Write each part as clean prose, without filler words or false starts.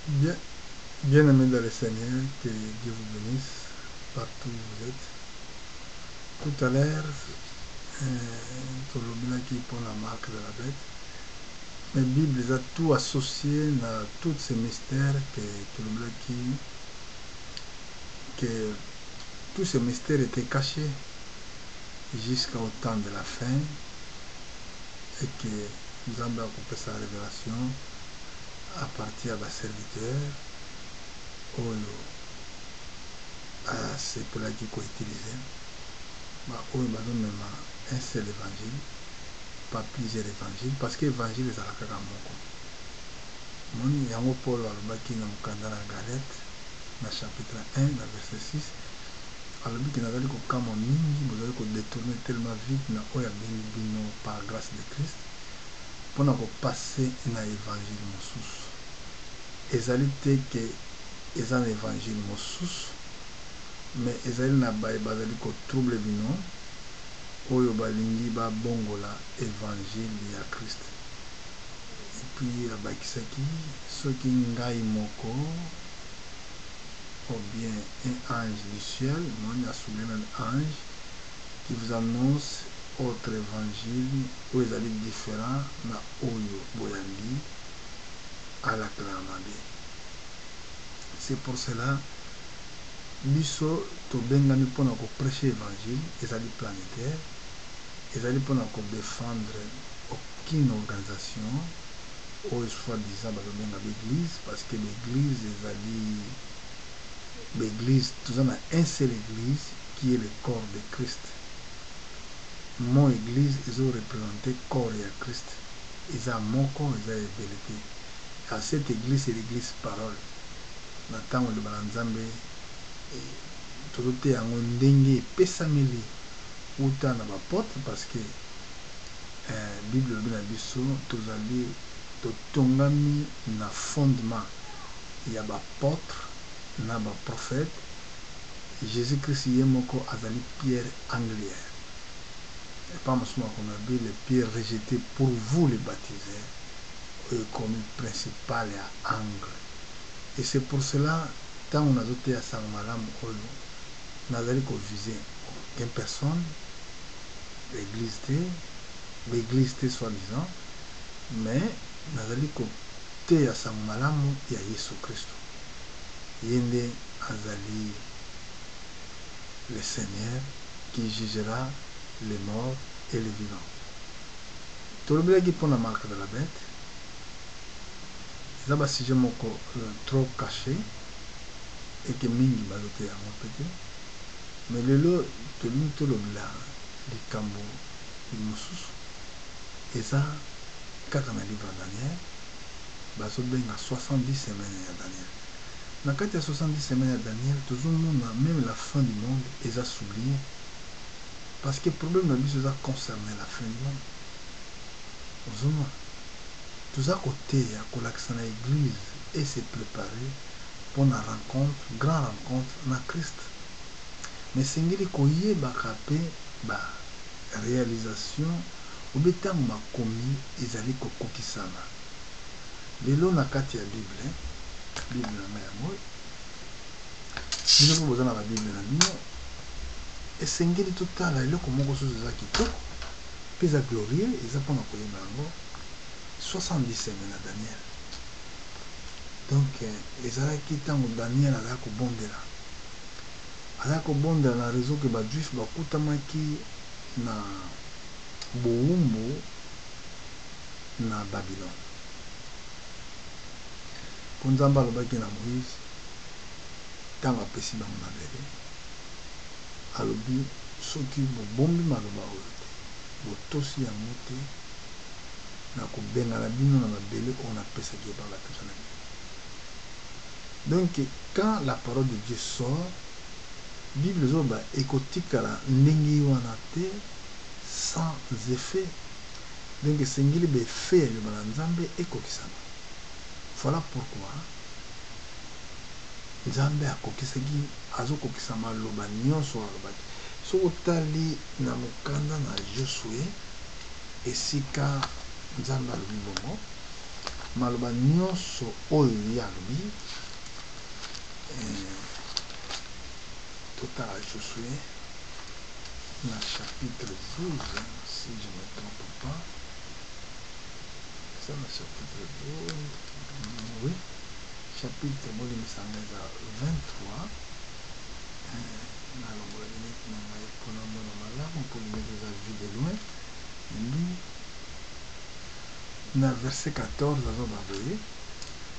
Bien, bien aimés dans le Seigneur, que Dieu vous bénisse partout où vous êtes. Tout à l'heure, qui pour la marque de la bête. Mais la Bible a tout associé à tous ces mystères que tous ces mystères étaient cachés jusqu'au temps de la fin et que nous avons coupé sa révélation à partir de la serviteur à ce que là qui est utilisé. Même un seul évangile, pas plusieurs évangiles, parce que l'évangile est à la Kakamoko. Mon yango Paul alobaki na mukanda na Galate na chapitre 1 na verset 6 alobaki nazali kokama mingi bozali kodétourner tellement vite na oyo abengi bino par grâce de Christ mpona kopase na évangile mosusu ezali te ke eza na évangile mosusu mais ezali na baye bazali kotrouble bino oyo balingi babongola évangile ya Christ. Et puis abakisaki soki ngai moko ou bien un ange du ciel, moi il y a souvent un ange qui vous annonce autre évangile où ils allaient différents na oyo boyandi à la clamade. C'est pour cela biso tobengami mpona koprêche évangile ezali planétaire ezali mpona kodéfendre aucune organisation oyo soi-disant bazobenga l'église parce que l'église ezali l'église toza na un seul église qui est le corps de Christ. Mon église ezoreprésente corps ya Christ eza moko eza ebele te. À cette église c'est l'église parole na ntango loba na Nzambe tozoteya yango ndenge epesameli uta na bapotre parce que Bible elobi na biso tozali totongami na fondement ya bapotre na baprophète. Jésus-Christ ye moko azali pierre angulaire et pas mosusu makomi na Bible pierre rejetée pour vous les baptisés oyo ekomi principal ya angle. Et c'est pour cela ntango nazoteya sango malamu oyo nazali kovise aucune personne l'église te soi-disant mais nazali koteya sango malamu ya Yesu Kristo ye nde azali le Seigneur qui jugera les morts et les vivants. Tolobelaki mpona marque de la bête eza basujet moko trop caché et que mingi bazoteya yango pete mais lelo tolingi tolobela likambo mosusu eza kaka na livre ya Daniel bazobenga 70 semaines ya Daniel. Na kati ya 70 semaines ya Daniel tozomona même la fin du monde eza soulié parce que problème na biso eza concerné la fin du monde. Ozomona toza koteya kolakisa na église et se préparer pour na rencontre grand rencontre na Christ mais sengeli koyebaka mpe ba réalisation obe ntango makomi ezali kokokisana lelo na kati ya Bible na nga yango bino mpo boza na babible na bino esengeli totala eloko moko soso eza kitoko mpe eza glorieux eza mpona koyeba yango 70 semaines na Daniel. Donc ezalaki ntango Daniel azalaki kobondela na raison ke bajuif bakutamaki na bowumbu na Babylone. Po Nzambe alobaki na Moïse ntango apesi bango mabele alobi soki bobombi maloba oyo te botosi yango te na kobengana bino na mabele oyo napesaki epa batosa na bino. Donc quand la parole de Dieu sort Bible ezoba ekotikala ndenge wana te sans effet. Donc esengeli baeffet ya liloba na Nzambe ekokisama. Voilà pourquoi Nzambe akokisaki azokokisa maloba nyonso alobaki. Soki otali na mokanda na Josue esika Nzambe alobi bongo maloba nyonso oyo yalobi totala Josué na chapitre 12 si je ne me trompe pas. Ça le chapitre 12 oui chapitre 23 nalongola limite na ngai mpona mona malamu mpo limite eza vu de loin na verset 14 azobaboye.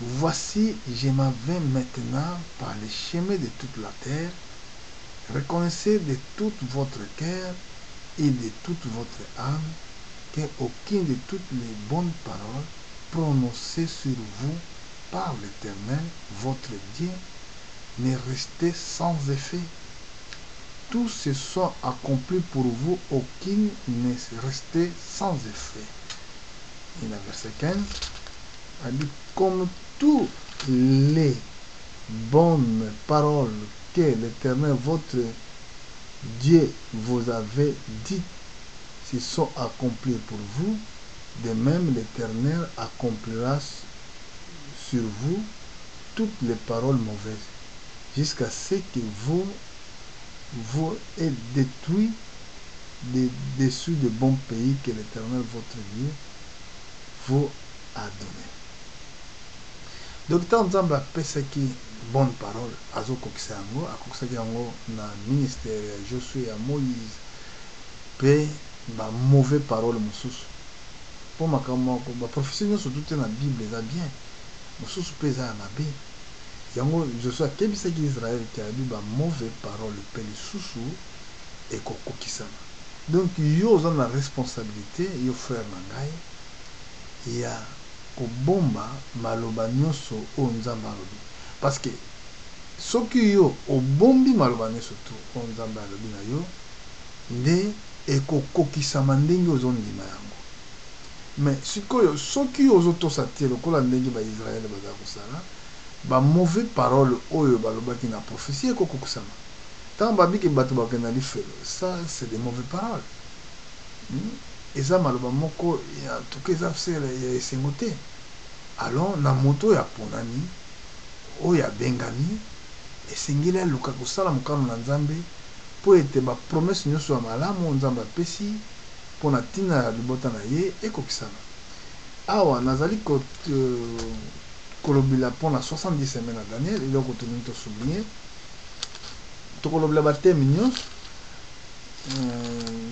Voici, je m'en vais maintenant par les chemins de toute la terre. Reconnaissez de tout votre cœur et de toute votre âme qu'aucune de toutes les bonnes paroles prononcées sur vous par l'Éternel, votre Dieu, n'est restée sans effet. Tous se sont accomplis pour vous, aucune n'est restée sans effet. Et le verset 15 a dit, comme toutes les bonnes paroles que l'Éternel, votre Dieu, vous avait dites, se sont accomplies pour vous, de même l'Éternel accomplira sur vous toutes les paroles mauvaises, jusqu'à ce que vous êtes détruits dessus de bons pays que l'Éternel, votre Dieu, vous a donné. Donc, tant Nzambe apesaki bonne parole, azokokisa yango, akokisaki yango na ministère ya Josué ya Moïse, pe ba mauvais parole mosusu. Po makambo moko ba prophétie nyonso tout na Bible eza bien. Mosusu pe eza ya mabe. Yango Josué akebisaki Israël ke abi ba mauvais parole pe lisusu ekokokisama. Donc yo oza na responsabilité, yo frère na ngai, ya kobomba maloba nyonso oyo Nzambe alobi. Parce que soki yo obombi maloba nyonso to oyo Nzambe alobi na yo, nde ekokokisama ndenge ozondima yango. Mais sikoyo soki yo ozotosa te lokola ndenge ba Israël baza kosala, ba mauvais parole oyo balobaki na prophétie ekokokisama. Tant babiki bato bakenda lifelo, ça c'est des mauvais paroles. Eza maloba moko ya tuke eza sele ya esengo te. Alors na moto ya ponani oyo abengami esengeli aluka kosala mokano na Nzambe po ete ba promesse nyonso ya malamu Nzambe apesi mpona ntina ya libota na ye ekokisama. Awa nazali kolobela mpona 70 semaines na Daniel, eloko tolingi tosouligne tokolobela bateme nyonso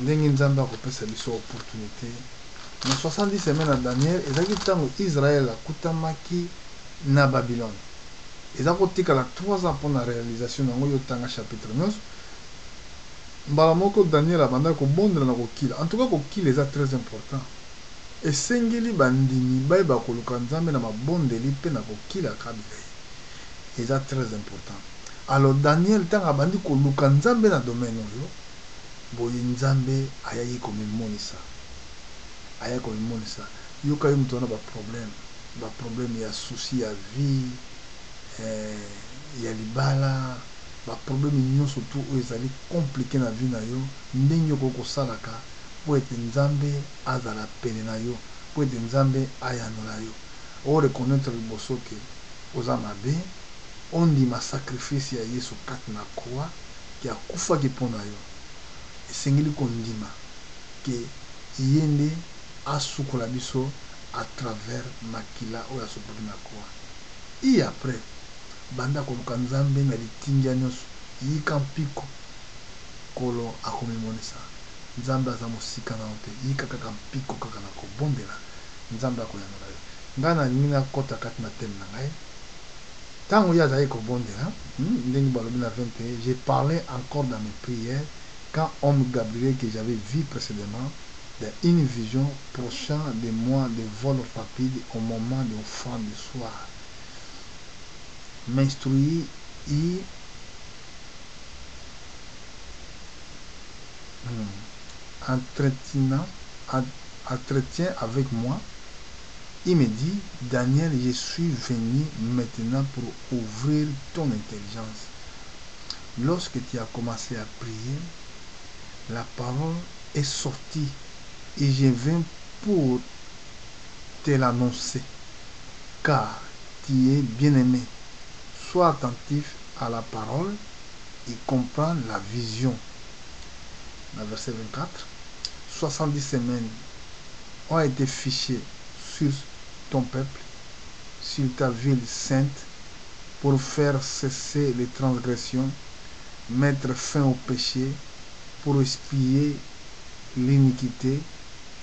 ndenge Nzambe akopesa biso opportunité. Na 70 semaines na Daniel ezalaki ntango Israël akutamaki na Babylone. Eza kotikala 3 ans mpona réalisation nango yo tanga chapitre nyonso. Mbala moko Daniel abanda kobondela na kokila. En tout cas kokila eza très important. Esengeli bandimi bayeba koluka Nzambe na mabondeli mpe na kokila kabila. Eza très important. Alors Daniel tanga abandi koluka Nzambe na domaine oyo, boye Nzambe ayaki komimonisa. Ayaki komimonisa. Yoka yo mutu na ba problème ya souci ya vie, ya libala, ba problème nyonso tu oyo ezali compliqué na vie na yo, ndenge okosalaka po ete Nzambe azala pene na yo, po ete Nzambe ayanola yo. O reconnaître liboso ke oza mabe, ondima sacrifice ya Yesu kati na croix ki akufaki mpo na yo. Esengeli kondima ke ye nde asukola biso à travers makila oyo asopaki na croix. Et après banda koluka Nzambe na litingia nyonso yika mpiko kolo akomimonisa. Nzambe aza mosika na ote yika kaka mpiko kaka na kobondela Nzambe akoyanola yo. Nga na lingi nakota kati na teme na ngai tango ya azali kobondela ndenge balobi na 21, j'ai parlé encore dans mes prières quand homme Gabriel que j'avais vu précédemment dans une vision prochain de moi de vol rapide au moment de l'offrande du soir m'instruit et entretien avec moi. Il me dit, Daniel, je suis venu maintenant pour ouvrir ton intelligence. Lorsque tu as commencé à prier, la parole est sortie et je viens pour te l'annoncer. car tu es bien-aimé. Sois attentif à la parole et comprends la vision. Le verset 24. 70 semaines ont été fichées sur ton peuple, sur ta ville sainte, pour faire cesser les transgressions, mettre fin au péché, pour expier l'iniquité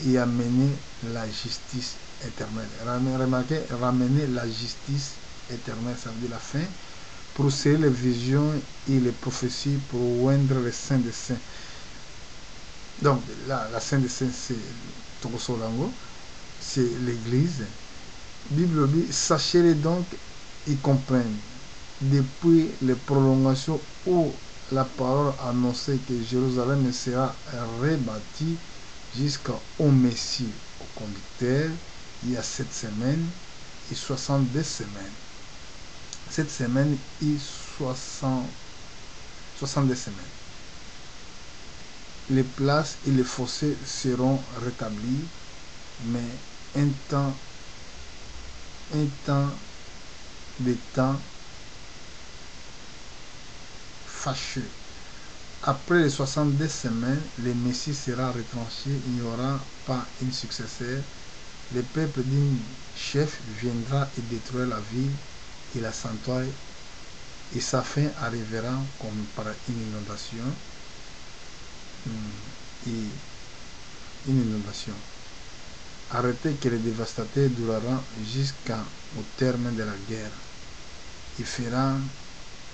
et amener la justice éternelle. Remarquez, ramener la justice éternelle, ça veut dire la fin, pour sceller les visions et les prophéties, pour oindre les saints des saints. Donc, la saint des saints, c'est Tokosolango, c'est l'église. Bible dit, sachez-les donc et comprennent. Depuis les prolongations où la parole annonçait que Jérusalem sera rebâtie jusqu'au Messie, au conducteur, il y a 7 semaines et 62 semaines. 7 semaines et 62 semaines. Les places et les fossés seront rétablis, mais des temps fâcheux. Après les 62 semaines, le Messie sera retranché, il n'y aura pas un successeur. Le peuple d'un chef viendra et détruire la ville et la sanctuaire, et sa fin arrivera comme par une inondation. Arrêtez que le dévastateur durera jusqu'au terme de la guerre. Il fera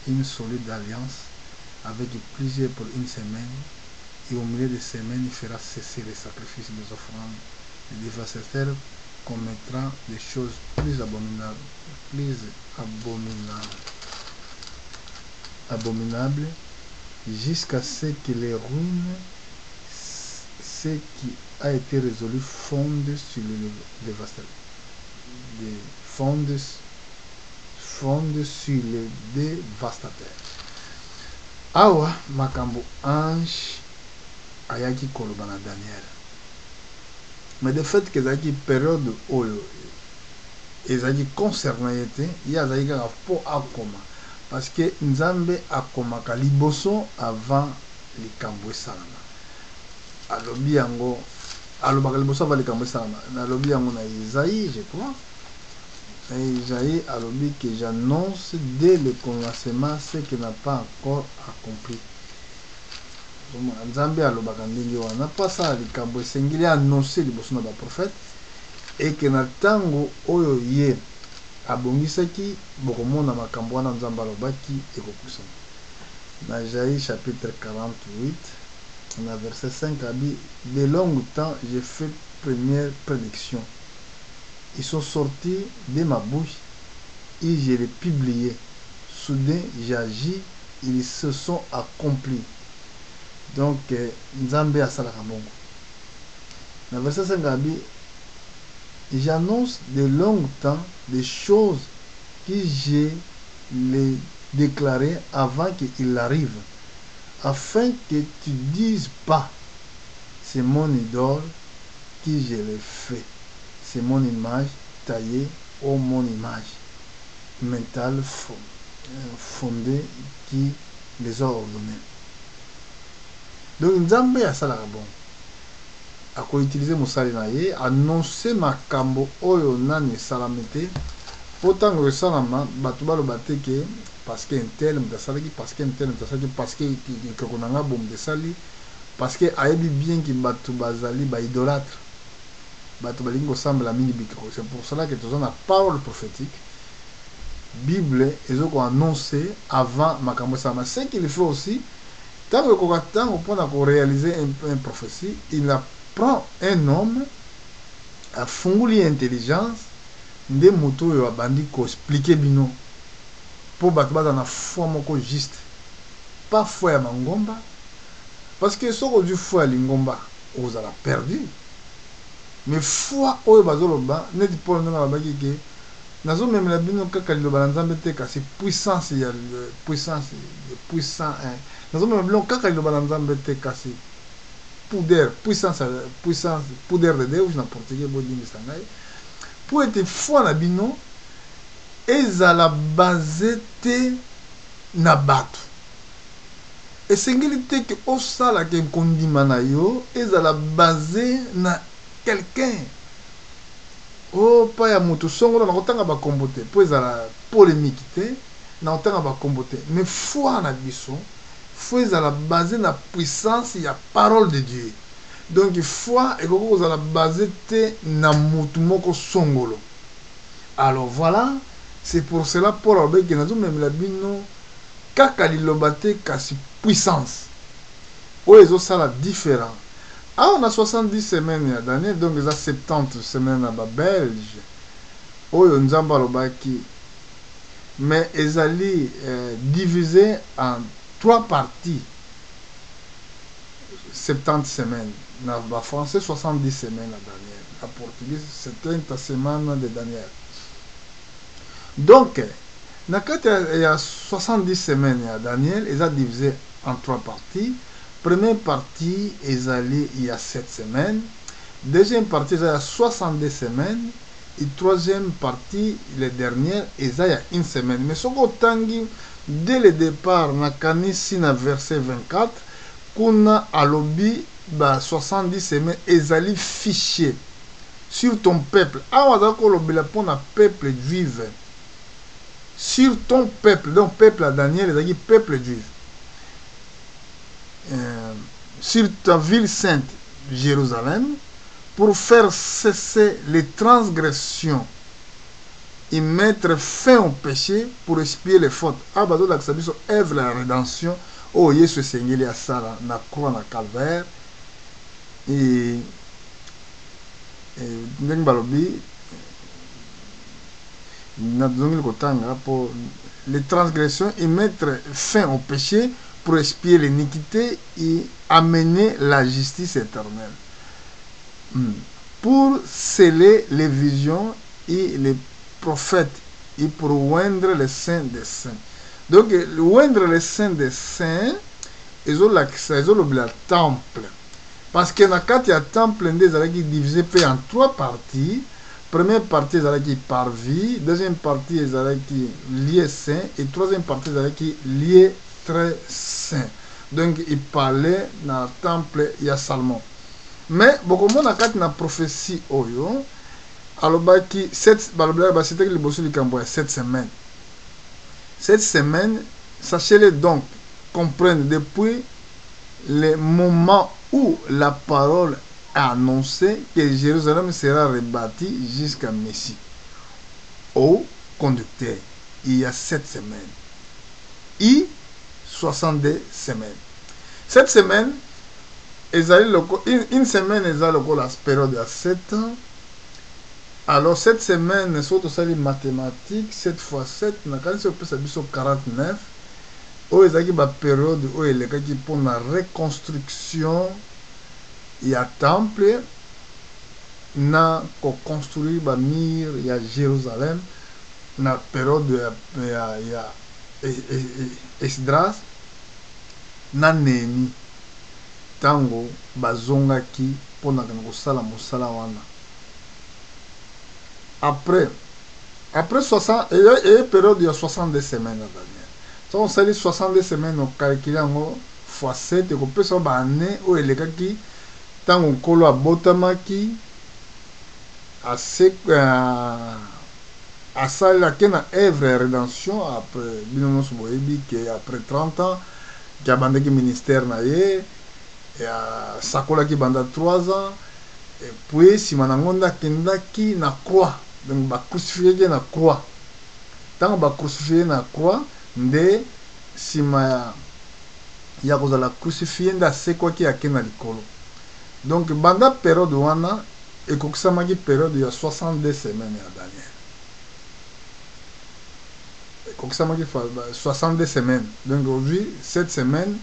une solide alliance avec plusieurs pour une semaine, et au milieu des semaines, il fera cesser les sacrifices des offrandes. Le dévastateur commettra des choses plus abominables, jusqu'à ce que les ruines, ce qui a été résolu, fonde sur le dévastateur. Fonde sur le dévastateur. Awa makambo ange ayaki koloba na Daniel. Mais de fait que ezalaki période oyo ezalaki concerné ete ye azalaki kaka mpo akoma, parce que Nzambe akomaka liboso avant likambo esalama. Alobi yango, alobaka liboso avant likambo esalama. Nalobi yango na Isaïe, je crois. Isaïe alobi que j'annonce dès le commencement ce qui n'a pas encore accompli. Nzambe alobaka ndenge wana pasa likambo esengeli annoncer liboso na baprophète, et que na ntango oyo ye abongisaki bokomona makambo wana Nzambe alobaki ekokusama. Na Isaïe chapitre 48 na verset 5 abi, de longue temps j'ai fait première prédiction. Ils sont sortis de ma bouche et je les publié. Soudain j'agis, ils se sont accomplis. Donc Nzambe asalaka bongo. Na verset 5 abi, j'annonce de longtemps des choses que je les déclarées avant qu'il arrive, afin que tu dises pas, c'est mon idole que je l'ai fait. C'est mon image taillée ou mon image mentale fondée qui les a ordonnés. Donc Nzambe asalaka bon. Ako utiliser mosali na ye, annoncer makambo oyo nani esalami te, po ntango esalama bato baloba te ke parce que intel moto asalaki, parce que intel moto asalaki, parce que ekeko na nga bomo esali, parce que ayebi bien ki bato bazali baidolâtre, bato balingi kosambela mingi bikeko. C'est pour cela que toza na parole prophétique, Bible ezoko annoncer avant makambo esalama. Ce qu'il fait aussi, tango ekoka tango mpona koréaliser un prophétie, il apprend un homme afunguli intelligence nde moto oyo abandi koexplike bino mpo bato baza na foi moko juste, pas foi ya mangomba, parce que soki ozwi foi ya lingomba ozala perdu. Mais foi oyo bazoloba neti Paul ndenge alobaki ke nazomemela bino kaka liloba na Nzambe te, kasi puissance ya puissant nazomemela bino kaka liloba na Nzambe te, kasi puissance poudre de Deus na portugais bodingisa ngai, po ete foi na bino ezala basé te na bato. Esengeli te ke osala ke kondima na yo ezala basé na quelqu'un. Oh, pa ya moto songolo na kotanga bakombo te po ezala polémique te na kotanga bakombo te, mais foi na biso foi ezala basé na puissance ya parole de Dieu. Donc foi ekoki kozala basé te na motu moko songolo. Alors voilà, c'est pour cela Paul alobaki nazomemela bino kaka liloba te kasi puissance oyo ezosala différent. Ah, on a 70 semaines à Daniel, donc il y a 70 semaines à Belge. Oh, on a balobaki. Mais ils allaient divisé en 3 parties. 70 semaines. En français, 70 semaines à Daniel. En portugais, 70 semaines de Daniel. Donc, il y a 70 semaines à Daniel, ils ont divisé en 3 parties. Première partie, il y a 7 semaines. Deuxième partie, il y a 62 semaines. Et troisième partie, les dernières, il y a 1 semaine. Mais ce que dès le départ, on a dans verset 24, qu'on a à l'objet 70 semaines, ils allaient ficher sur ton peuple. Ah, on a l'objet pour un peuple juif. Sur ton peuple, donc peuple à Daniel, il y a peuple juif. Sur ta ville sainte, Jérusalem, pour faire cesser les transgressions et mettre fin au péché pour expier les fautes. Ah, bah, donc, ça dit œuvre la rédemption. Oh, Jésus Seigneur, à ça, na croix, na calvaire. Et pour les transgressions et mettre fin au péché pour expier l'iniquité et amener la justice éternelle. Pour sceller les visions et les prophètes et pour oindre les saints des saints. Donc, oindre les saints des saints, ils ont le temple. Parce que dans le temple, ils sont divisés en 3 parties. Première partie, ils sont parvis. Deuxième partie, ils sont liés saints. Et troisième partie, ils sont liés très saints. Donc, il parlait dans le temple, il y a Salomon. Mais, beaucoup de monde a une prophétie. Alors, c'était le boss du Cambodge, 7 semaines. 7 semaines, sachez-le donc, comprendre depuis le moment où la parole a annoncé que Jérusalem sera rebâtie jusqu'à Messie. Au conducteur, il y a 7 semaines. Et 62 semaines. 7 semaines, une semaine, ils ont la période de 7 ans. Alors, 7 semaines, c'est les mathématiques, 7 fois 7, on a 49. Où ils ont une période où il y a pour la reconstruction, il y a temple, na ko construire ba mur, il y a Jérusalem, na période il y a Esdras, na Néhémie, tango bazongaki pour na kosala mosala wana. Après 60, il y a une période de 62 semaines à Daniel. Si on sait 62 semaines, on calcule fois 7, et on peut savoir année où il y a qui, tant qu'on colle à Botamaki, à ça, il y a une œuvre de rédemption après, après 30 ans, qui a bandé le ministère, et Sakola qui banda 3 ans, et puis si Manangonda Kendaki na croix. Donc, ba crucifié na croix. Tant ba crucifié na croix, nde sima ya kozala crucifié nda se quoi qui a na likolo. Donc, banda période wana ekokisamaki période ya 62 semaines ya Daniel. Ekokisamaki 62 semaines. Donc, aujourd'hui, 7 semaines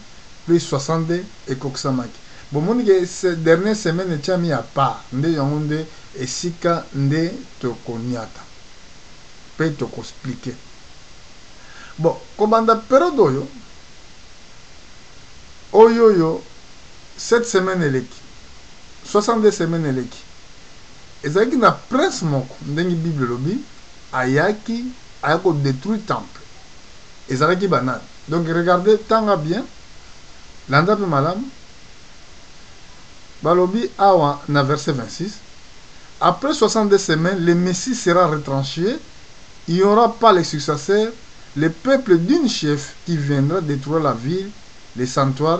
plus 62 ekokisamaki. Bon, mon cette dernière semaine est mis à part. Nde yangonde esika nde tokoniata. Pe toko expliquer. Bon, kobanda période oyo 7 semaines eleki. 62 semaines eleki. Ezaki na prince moko ndengi Bible lobi ayaki a détruit le temple. Et ça qui banal. Donc regardez, tant bien, l'anda pe malam, balobi awa na verset 26. Après 62 semaines, le Messie sera retranché. Il n'y aura pas les successeurs. Le peuple d'une chef qui viendra détruire la ville, les sanctuaires,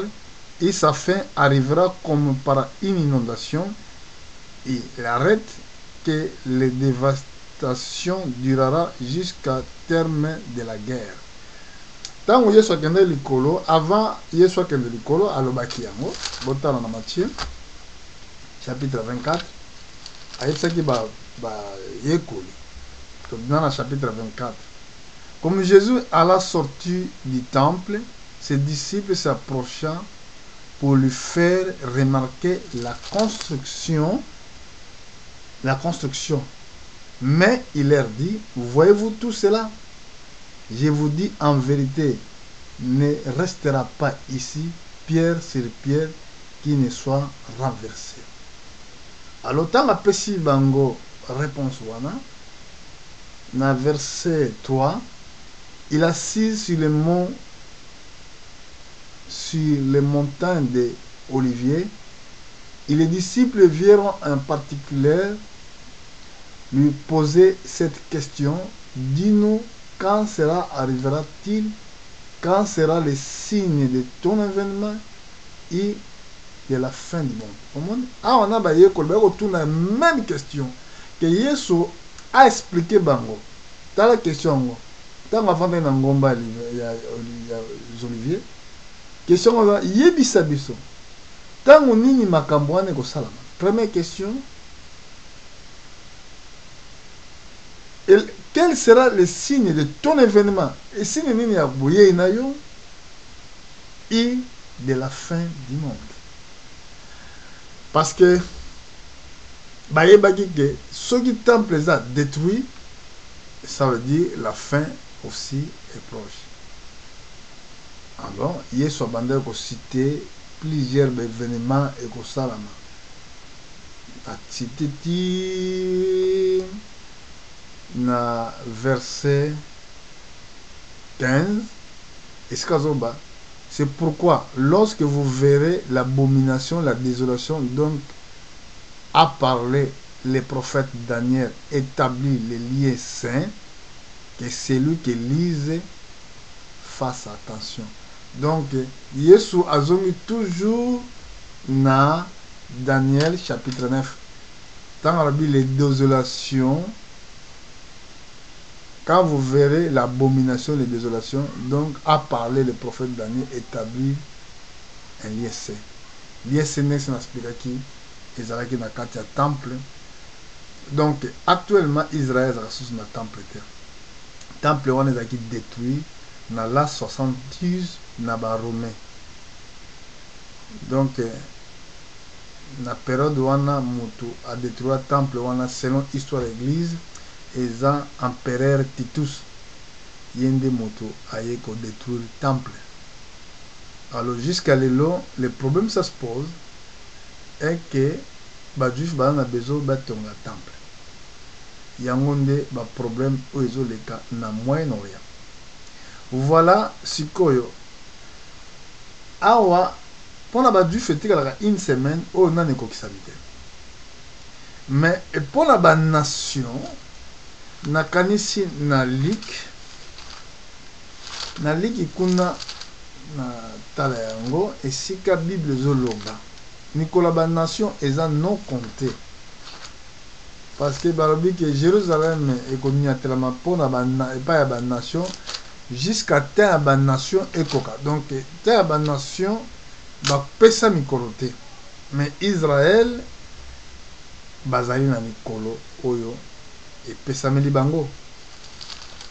et sa fin arrivera comme par une inondation. Et il arrête que la dévastation durera jusqu'à terme de la guerre. Tant que Yesu akende likolo, avant Yesu akende likolo, alobaki yango, botala na Matthieu, chapitre 24, ayebisaki ba yekoli. Dans le chapitre 24. Comme Jésus alla sortir du temple, ses disciples s'approchèrent pour lui faire remarquer la construction. Mais il leur dit, voyez-vous tout cela? Je vous dis en vérité, ne restera pas ici pierre sur pierre qui ne soit renversée. Alors, tant la Pessi Bango réponse wana, dans verset 3, il assis sur le mont, sur les montagnes de Olivier, et les disciples virent en particulier lui poser cette question: dis-nous, quand cela arrivera-t-il? Quand sera le signe de ton événement et de la fin du monde? On a la même question que Yesu a expliqué bango. Dans la question, tant avant de ngomba ya Olivier, question on yebisa biso. Tant nini makambo ane ko salama. Première question, quel sera le signe de ton événement? Et signe nini ya boye na yo et de la fin du monde. Parce que bayebaki que ceux qui temple les a détruits, ça veut dire la fin aussi est proche. Alors, Yesu abandonne ko citer plusieurs événements et ko salama. A cité na verset 15 et c'est pourquoi lorsque vous verrez l'abomination, la désolation, donc a parlé le prophète Daniel, établit les liens saints, que celui qui lise fasse attention. Donc Yesu azongi toujours na Daniel chapitre 9. Dans la Bible, les désolations, quand vous verrez l'abomination, les désolations, donc a parlé le prophète Daniel, établit un lien saint. Lien saint, c'est un qui Israël qui n'a qu'à temple. Donc actuellement Israël est ressource dans le temple. Temple on est qui détruit dans la 70 na ba romain. Donc na période où on a moto a détruit le temple, on a selon l'histoire de l'église, et ça empereur Titus yende moto a détruit le temple. Alors jusqu'à l'élo, le problème ça se pose est que les juifs ont besoin de le temple. Il y a un problème où ils ont les cas dans le Moyen-Orient. Voilà ce que awa pour les juifs fêter une semaine où on a une coquissalité. Mais pour la nation, na kanisi na lik ikuna na tala yango esika Bible zoloba. Nicolas ba nation eza non compté. Parce que balobi que Jérusalem ekonia telama pona ba pa ya ba nation jusqu'à terre ba nation ekoka. Donc terre ba nation ba pesa mikolo te. Mais Israël bazali na mikolo oyo et pesameli bango.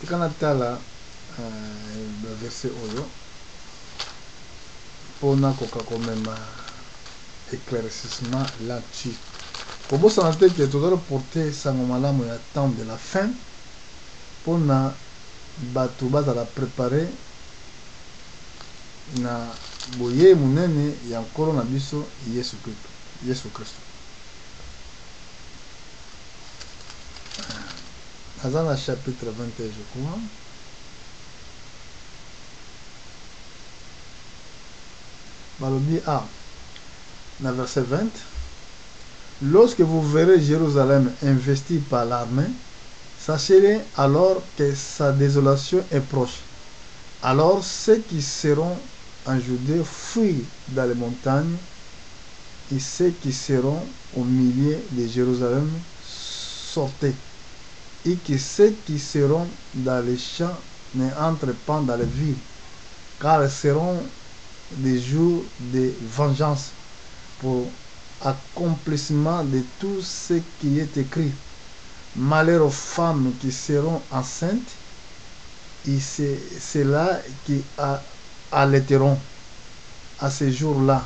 Tikana tala le verset oyo pona koka komema éclaircissement là-dessus. Pour vous sentir que tu dois porter sangomalamu ya temps de la fin pour na batu bazala préparer na boye munene ya nkolo na biso Yesu Kristo. Azana chapitre 21, je crois. Balobi A, dans verset 20. Lorsque vous verrez Jérusalem investie par l'armée, sachez alors que sa désolation est proche. Alors ceux qui seront en Judée fuient dans les montagnes, et ceux qui seront au milieu de Jérusalem sortez, et que ceux qui seront dans les champs n'entrent pas dans les villes, car ce seront des jours de vengeance pour accomplissement de tout ce qui est écrit. Malheur aux femmes qui seront enceintes, et c'est ceux-là qui allaiteront à ce jour-là,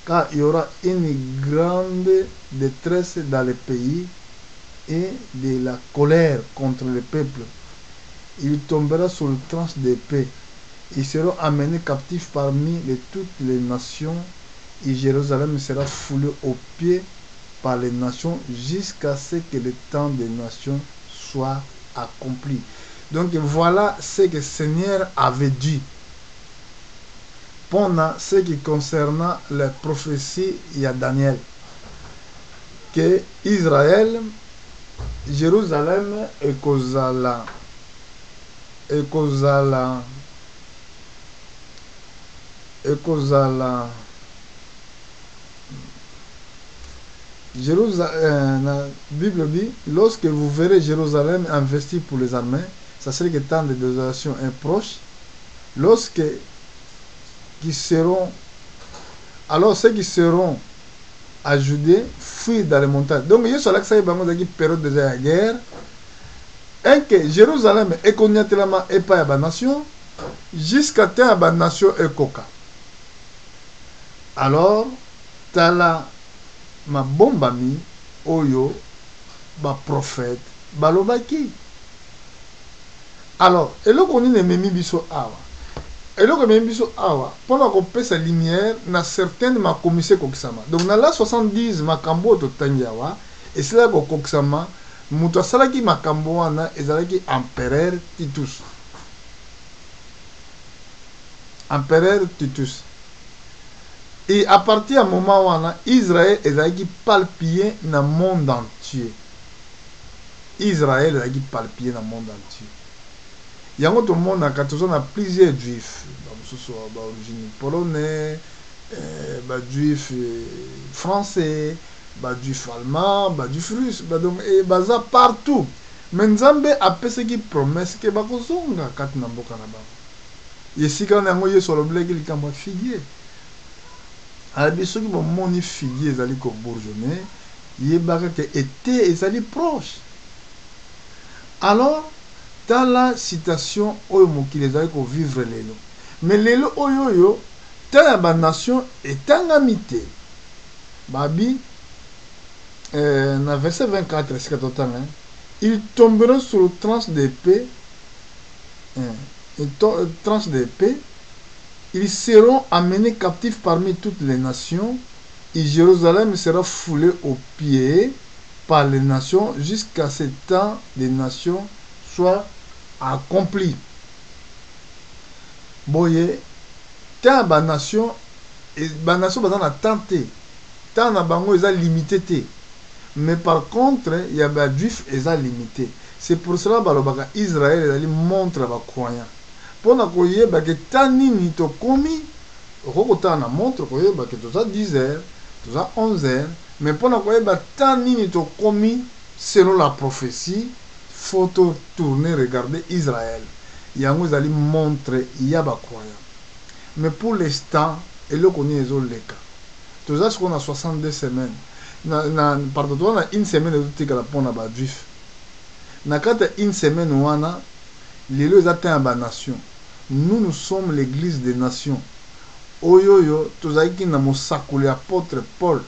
car il y aura une grande détresse dans le pays et de la colère contre le peuple. Il tombera sur le tranche d'épée. Ils seront amenés captifs parmi toutes les nations, et Jérusalem sera foulée aux pieds par les nations jusqu'à ce que le temps des nations soit accompli. Donc voilà ce que le Seigneur avait dit pendant ce qui concernait la prophétie de Daniel, que Israël, Jérusalem et Kozala la Bible dit, lorsque vous verrez Jérusalem investie pour les armées, ça serait que le temps de désolation est proche. Lorsque alors ceux qui seront à Judée fuient dans les montagnes. Donc il y a une période de la guerre, et que Jérusalem est connue tellement et pas la nation jusqu'à temps la nation est coca. Alors tala ma bombami oyo ba prophète balobaki. Alors eloko ni memi biso awa, eloko memi biso awa pendant qu'on paie sa lumière na certaines ma commissaire kokisama. Donc na la 70 makambo to tangiawa et c'est là ko kokisama muto salaki makambo wana ezalaki empereur Titus. Empereur Titus. Et à partir du moment où Israël est palpillé dans le monde entier. Israël est palpillé dans le monde entier. Il y a tout le monde a plusieurs juifs. D'origine polonais, juifs français, juifs allemands, juifs russes, et partout. Mais Nzambe a fait ce qui promesse que bakozonga kati na mboka na bango. Yesika na yango yeso lobleki likambo figuier. Alors, ceux qui vont moni figuier, ils allaient comme bourgeonner, ils allaient que été, ils allaient proches. Alors, dans la citation, ils allaient vivre les lots. Mais les lots, dans la nation, est en amitié. Babi, dans verset 24, c'est que ils tomberont sur le tranche d'épée, tranche d'épée. Ils seront amenés captifs parmi toutes les nations, et Jérusalem sera foulée aux pieds par les nations jusqu'à ce temps des nations soit accompli. Boye, tant de nations, dans la tenté, tant de bango est limité. Mais par contre, il y a des juifs qui sont limités. C'est pour cela que Israël montre les croyants. Pona koyeba ke tanini to komi okokota na montre koyeba ke toza 10 heures, toza 11 heures, mais pona koyeba tanini to komi selon la prophétie, faut tourner regarder Israël. Yango zali montre ya ba croyant. Mais pour l'instant, eloko ni ezoleka. Toza ce qu'on a 62 semaines. Pardon, on a une semaine de tika la pona ba juif. Na kata une semaine wana les lois atteintent la nation. Nous sommes l'église des nations. Oyoyo, tozaki na mosakoli apôtre Paul.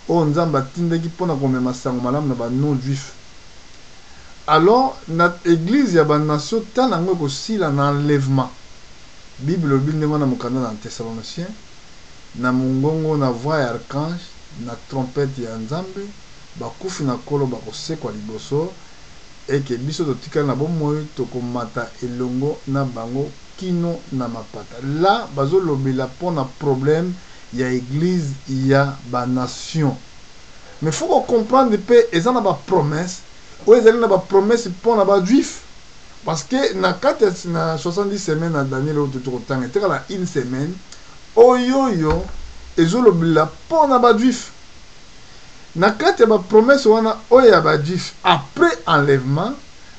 O nzamba tindaki pona komema sango malamu na ba non juif. Alors, notre église ya ba nation tant nango kosila na enlèvement. Bible bindema na mokanda na Thessaloniciens. Na mungongo na voix ya archange, na trompette ya nzambe, bakufi na kolo bakosekwa liboso. et que biso totika na bomoi tokomata elongo na bango kino na mapata. Là bazo lobela pona problème ya église ya ba nation. Mais faut qu'on comprendre pe eza na ba promesse ou ezali na ba promesse pona ba juif. Parce que na 70 semaines na Daniel au tototanga teka la une semaine oyoyo ezolobela pona ba juif. Na kati ya ba promesse wana oyo ya ba juif après enlèvement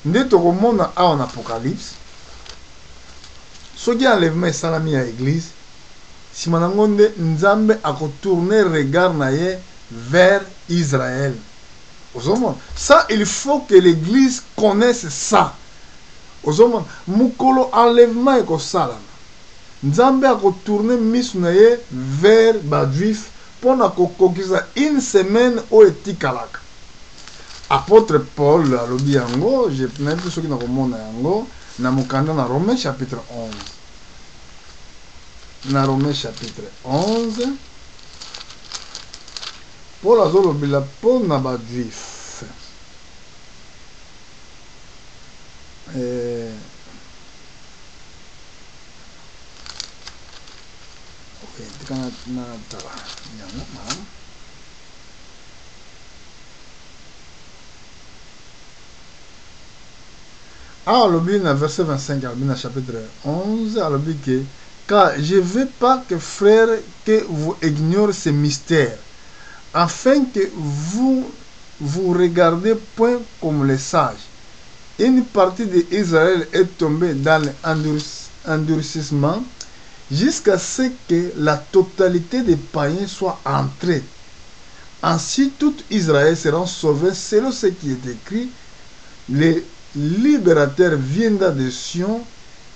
nde tokomona a en Apocalypse soki enlèvement esalami ya église nsima nango nde nzambe akotourner regard na ye vers Israël. Ozomona ça, il faut que l'église connaisse ça. Ozomona mukolo enlèvement ekosalama nzambe akotourner miso na ye vers ba juif pona kokokisa une semaine oyo etikalaka. Apôtre Paul alobi yango, je nayebi soki nakomona yango na mokanda na Romains chapitre 11. Na Romains chapitre 11 Paul azolobela pona ba juif. Ok, tikana na tala yango na alors, le verset 25, le chapitre 11, alors, que car je ne veux pas que frères, que vous ignorez ces mystères, afin que vous regardez point comme les sages. Une partie d'Israël est tombée dans l'endurcissement jusqu'à ce que la totalité des païens soit entrée. Ainsi, tout Israël sera sauvé selon ce qui est écrit. Les libérateur viendra de Sion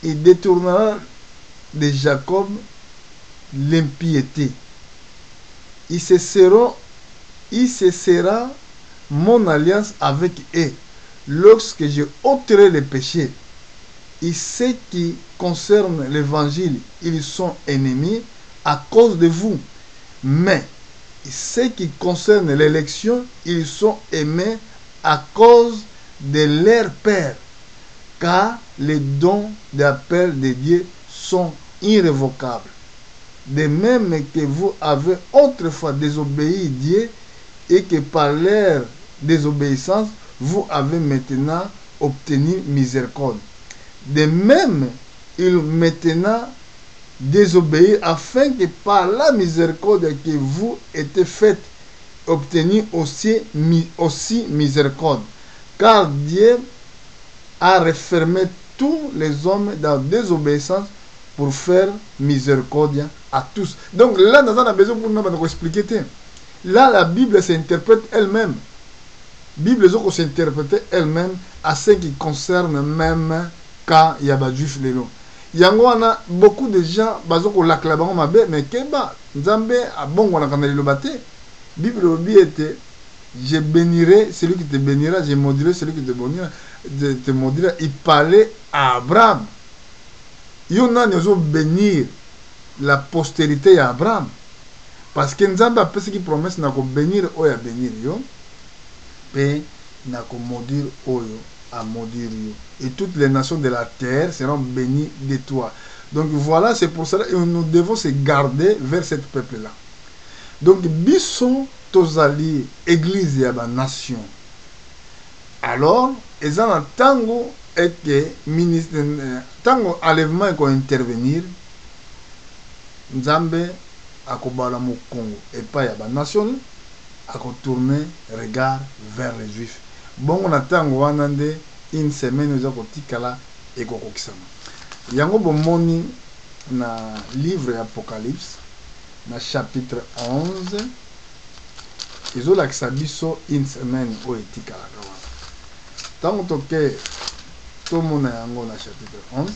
et détournera de Jacob l'impiété. Il se sera mon alliance avec eux lorsque je ôterai les péchés. Et ce qui concerne l'évangile, ils sont ennemis à cause de vous. Mais ce qui concerne l'élection, ils sont aimés à cause de leur Père, car les dons d'appel de Dieu sont irrévocables. De même que vous avez autrefois désobéi Dieu et que par leur désobéissance, vous avez maintenant obtenu miséricorde. De même, il maintenant désobéit afin que par la miséricorde que vous êtes faite, obtenir aussi miséricorde. Car Dieu a refermé tous les hommes dans désobéissance pour faire miséricorde à tous. Donc là, nous avons besoin pour nous expliquer. Là, la Bible s'interprète elle-même. La Bible s'interprète elle-même à ce qui concerne même quand il y a des juifs. Il y a beaucoup de gens qui ont dit mais Keba, Nzambe a bon qu'on a quand le batté. La Bible était je bénirai celui qui te bénira, je maudirai celui qui te maudira. Il parlait à Abraham. Il y en a qui bénir la postérité à Abraham. Parce que Nzambe a fait qui promesse n'a bénir ou à bénir yo, et n'a maudire ou à maudire yo. Et toutes les nations de la terre seront bénies de toi. Donc voilà, c'est pour cela que nous devons se garder vers ce peuple-là. Donc, bisson tozali église ya ba nation. Alors, ils ont un tango et que ministre tango enlèvement ko intervenir. Nzambe akobala mo Congo et pas ya ba nation akotourner regard vers les juifs. Bon on attend wana nde une semaine nous akotikala et kokokisama. Yango bomoni na livre Apocalypse na chapitre 11 ezolakisa biso une semaine oyo etikalaka wana. Ntango toke tomona yango na chapitre 11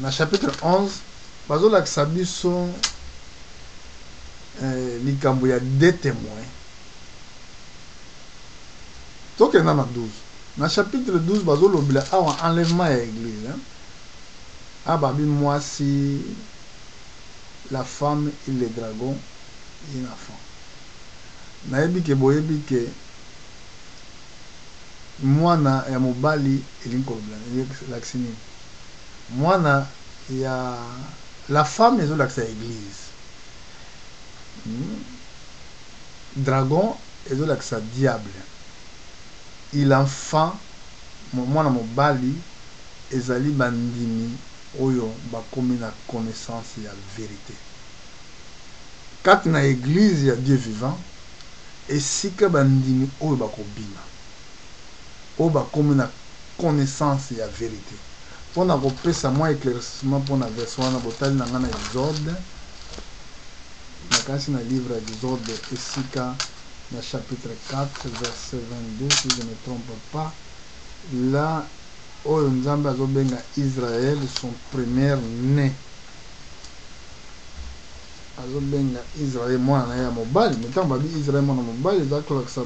na chapitre 11 bazolakisa biso likambo ya deux témoins. Tokenda na 12 Dans le chapitre 12, il y a un enlèvement à l'église. Ah, babi, moi, si la femme et le dragon, il y a un enfant. Naebi ke boyebi ke mwana ya mobali elinkolobla laksini. Mwana ya la femme ezo laksa église. Dragon ezo laksa diable. Il enfant mwana mobali ezali bandimi oyo bakomi na connaissance ya vérité. Kati na église ya Dieu vivant esika bandimi oyo bakobima oyo bakomi na connaissance ya vérité. Mpona kopesa mwa éclaircissement mpona verse wana botali na nga na Exode, nakasi na livre ya Exode esika na chapitre 4 verset 22 si je ne trompe pas, là oyo Nzambe azobenga Israël son premier né. Azobenga Israël mwana na ya mobali, metango babi Israël mwana mobali ezakolakisa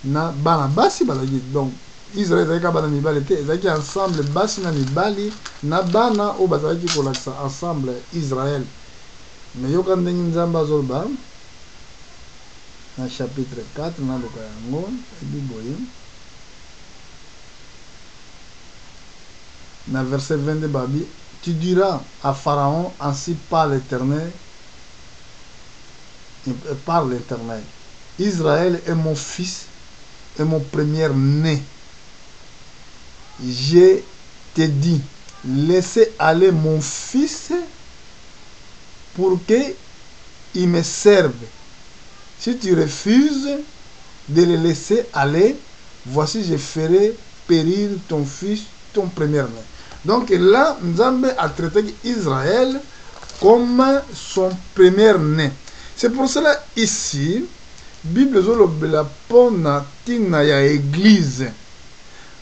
na bana basi bazalaki. Donc Israël ezalaki bana mibali te, ezalaki ensemble basi na mibali na bana oyo bazalaki kolakisa ensemble Israël. Mais yoka ndenge Nzambe azoloba na chapitre 4 na loka yango ebi boye na verset 22 babi, tu diras à Pharaon, ainsi parle l'Éternel, et parle l'Éternel, Israël est mon fils et mon premier-né. Je te dis, laissez aller mon fils pour qu'il me serve. Si tu refuses de le laisser aller, voici je ferai périr ton fils, ton premier-né. Donc là, Nzambe a traité Israël comme son premier-né. C'est pour cela ici, Bible zolobela pona tina ya église.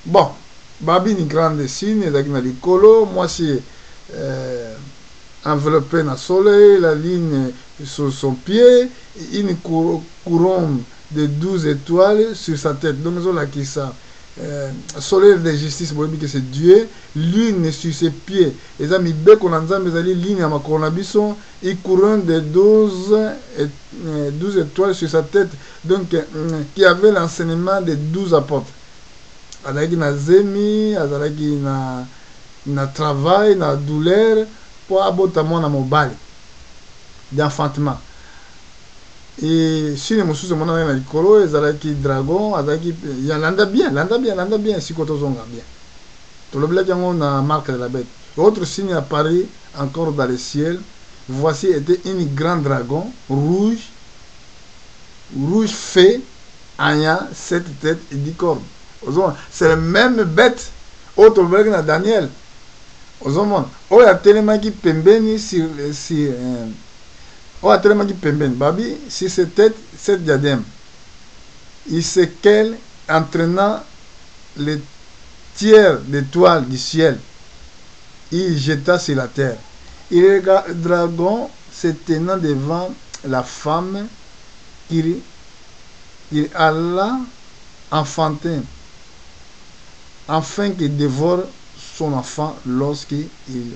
Bon, babi ni grande signe ezaki na likolo, moi c'est enveloppé na soleil, la ligne sur son pied, une couronne de 12 étoiles sur sa tête. Donc zolakisa soleil de justice, que c'est Dieu, lune sur ses pieds. Les amis, beko na Nzambe ezali ligne ya makolo na biso, et couronne de 12 étoiles sur sa tête. Donc, qui avait l'enseignement des 12 apôtres. Azalaki na zemi, azalaki na travail, na douleur, pour abota mwana mobali d'enfantement. Et si les moussous mon na likolo ezalaki dragon, azalaki ya landa bien si koto zonga bien. Tout le bled yango na marque de la bête. Autre signe apparaît encore dans le ciel. Voici était une grande dragon rouge fait ayant 7 têtes et 10 cornes. C'est la même bête. Autre bled na Daniel. Ozomon. Oya telemaki pembeni si oh, tellement qui pembeni, babi, si c'est tête, cette diadème. Il sait qu'elle, entraînant les tiers d'étoiles du ciel, il jeta sur la terre. Et le dragon se tenant devant la femme, il alla enfanter, afin qu'il dévore son enfant lorsqu'il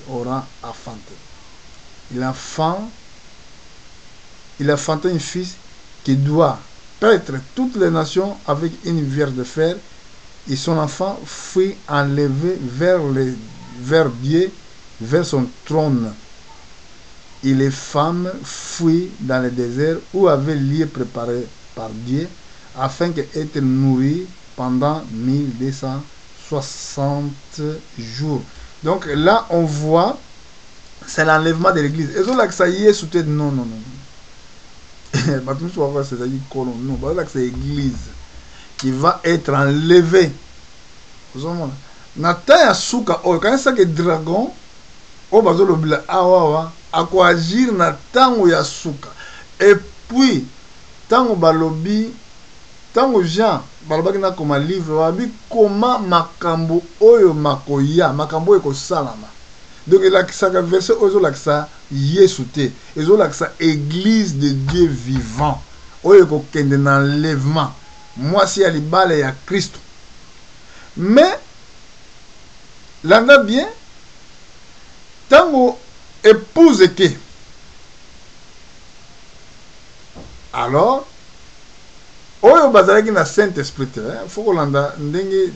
aura enfanté. Il a enfanté un fils qui doit paître toutes les nations avec une vierge de fer, et son enfant fut enlevé vers Dieu, vers son trône. Et les femmes fuient dans le désert où avait lieu préparé par Dieu, afin qu'être nourries pendant 1260 jours. Donc là, on voit, c'est l'enlèvement de l'église. Et là, ça y est, soutenu, non. Non, c'est l'église qui va être enlevée. Nathan ya suka o quand ça que dragon o bazolo bla awa a quoi agir na tango ya suka. Et puis tango balobi tango Jean balobaki na koma livre wabi comment makambo oyo makoya makambo eko salama. Donc il a ça verset ozo laksa Yesu te ezo laksa église de Dieu vivant oyo ko kende na enlèvement moi si ali bale ya Christ. Mais landa bien tango épouse que alors oyo bazalaki na Saint-Esprit te faut kolanda ndenge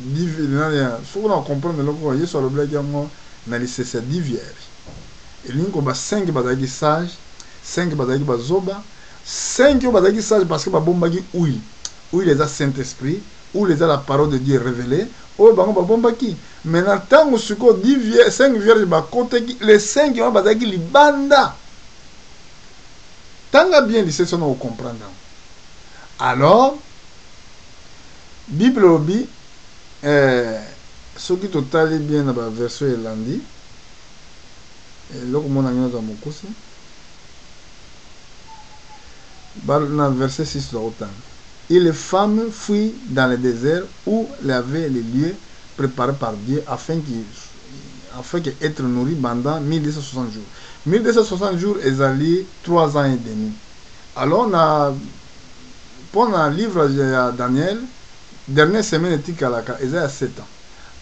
faut qu'on comprendre loko yesu alobelaki yango na lisese 10 vierges elingi ko ba 5 bazalaki sage 5 bazalaki bazoba 5 oyo bazalaki sage parce que babombaki huile eza Saint-Esprit huile eza la parole de Dieu révélée oyo bango babombaki mais na ntango sikoyo 5 vierges bakotaki les 5 oyo bazalaki libanda tanga bien lisese ono ocomprendre alors Bible obi soki totali bien na ba version elandi eloko mona ngino za mokusi na verset 6 de autant. Et les femmes fuient dans le désert où il y avait les lieux préparés par Dieu afin qu'être nourris pendant 1260 jours. 1260 jours, ils allaient 3 ans et demi. Alors, pendant le livre de Daniel, dernière semaine était ils avaient 7 ans.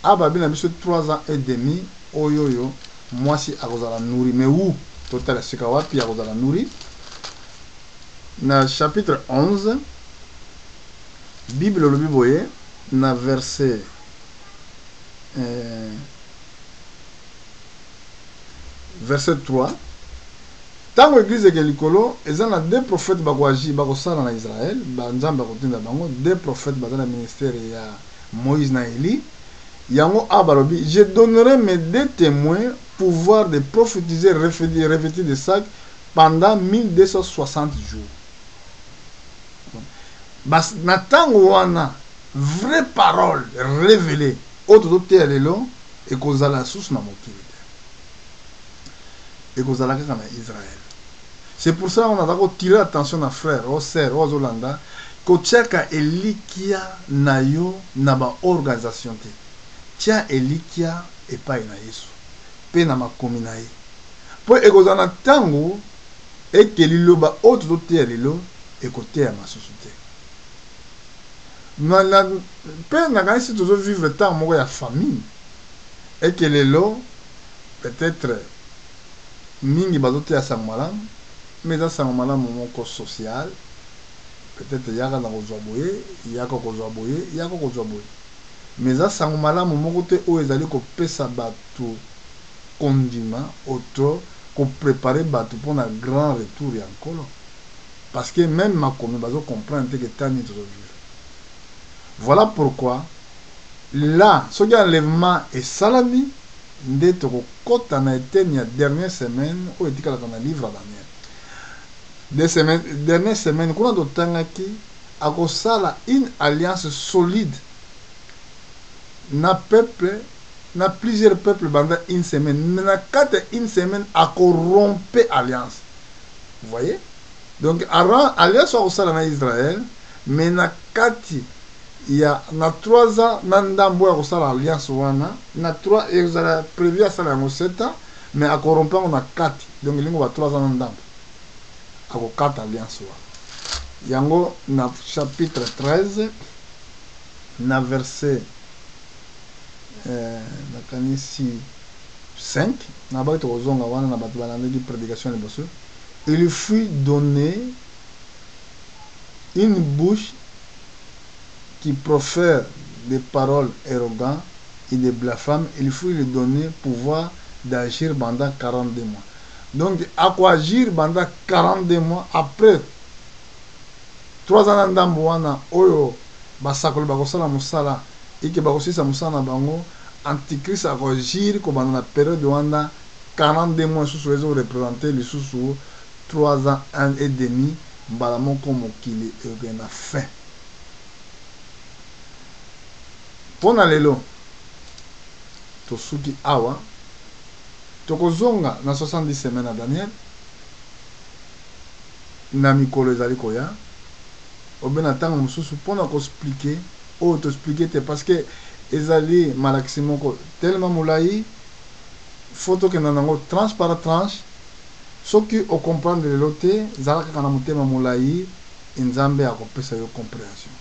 Ah, Babi a mis 3 ans et demi. Oh yo yo, moi si à la nourrir. Mais où? Total, c'est quoi? Puis à la nourrir. Dans le chapitre 11, Bible le Biboye, dans verset verset 3. Tant que l'église est likolo, ils ont 2 prophètes bagwaji bagosala na Israël, banzamba kotinda bango 2 prophètes dans le ministère ya Moïse na Élie. Yango abalobi, je donnerai mes 2 témoins pouvoir de prophétiser revêtis de sac pendant 1260 jours. Bas natango wana vraie parole révélée auto te lelo et kozala sous na mokili et kozala kaka na Israël. C'est pour ça on a d'abord tiré attention à frère au sœur au Zolanda ko tchaka elikia na yo na ba organisation te tia elikia et pas na Yesu pe na makomi na ye po e kozala tango et que liloba auto te lelo et côté ya masosité. Pe na kanisi toujours vivre tant moko ya famille et que lelo peut-être mingi bazote ya sangmalam mais za sangmalam moko social peut-être yaka na kozwa boye yaka kozwa boye mais za sangmalam moko te o ezali ko pesa bato condiment auto ko préparer bato pour un grand retour ya nkolo parce que même makomi bazo comprendre que tani toujours vivre. Voilà pourquoi là ce qui enlèvement et salami nde tokokota na eteni ya dernière semaine oyo etikalaka na livre Daniel. Dernière semaine kuna totangaki akosala une alliance solide na peuple na plusieurs peuples pendant une semaine mais na kati une semaine akorompe alliance. Vous voyez donc alliance akosala na Israël mais na kati il y a 3 ans nandambo ya kosala alliance wana na 3 ezala prévu à sala ngo 7 ans mais à corrompre on a 4 donc lingo ba 3 ans nandambo ako 4 alliance wana yango na chapitre 13 na verset na kanisi 5 na ba to zonga wana na bato balande di prédication de bosso il fut donné une bouche qui profère des paroles arrogantes et des blasphémies, il faut lui donner pouvoir d'agir pendant 42 mois. Donc, à quoi agir pendant 42 mois après 3 ans d'amboana, oyo, basakol bakosala musala, et que bakosisa musala bango, antichrist à quoi agir comme dans la période de wanda 42 mois sous les autres représentés, les sous 3 ans, 1 et demi, balamon comme qu'il est a fait. Pona lelo tosuki awa tokozonga na 70 semaines à Daniel na mikolo ezali koya obena tango mosusu pona ko expliquer o to expliquer te parce que ezali malakisi moko tellement molai photo ke nanango tranche par tranche soki o comprendre lelo te zalaka kana motema molai nzambe akopesa yo compréhension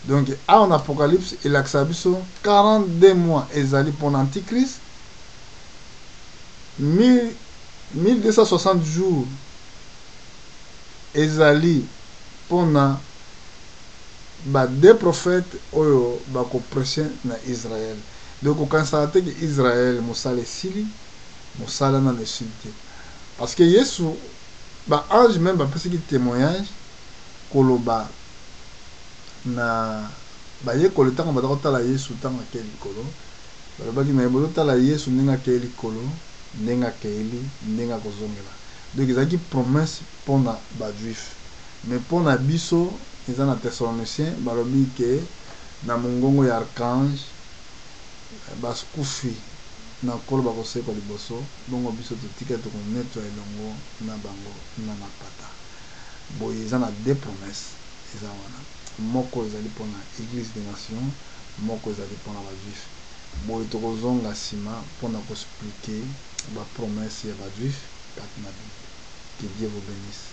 Donc en Apocalypse il a 42 mois ezali pour l'antichrist, 1260 jours ezali pour deux prophètes oyo bakoprêche na Israël. Donc on constate que Israël mosala esili, mosala na nesili. Parce que Yesu ba ange même bapesi ki témoignage koloba na baye koleta ngamba kotala Yesu tanga ke likolo. Balobaki na yebolo tala Yesu ndinga ke likolo, ndinga ke eli, ndinga kozongela. Donc ezaki promesse pour na ba juif. Mais pour na biso eza na Thessaloniciens balobi ke na mongongo ya archange baskufi na kolo bakoseka liboso, bongo biso totika tokoneto elongo na bango na mapata. Boye eza na deux promesses eza wana. Moko ezali pour na église des nations, moko ezali pour na ba juif. Boye tokozonga sima pour na expliquer ba promesse ya ba juif kat na Bible. Que Dieu vous bénisse.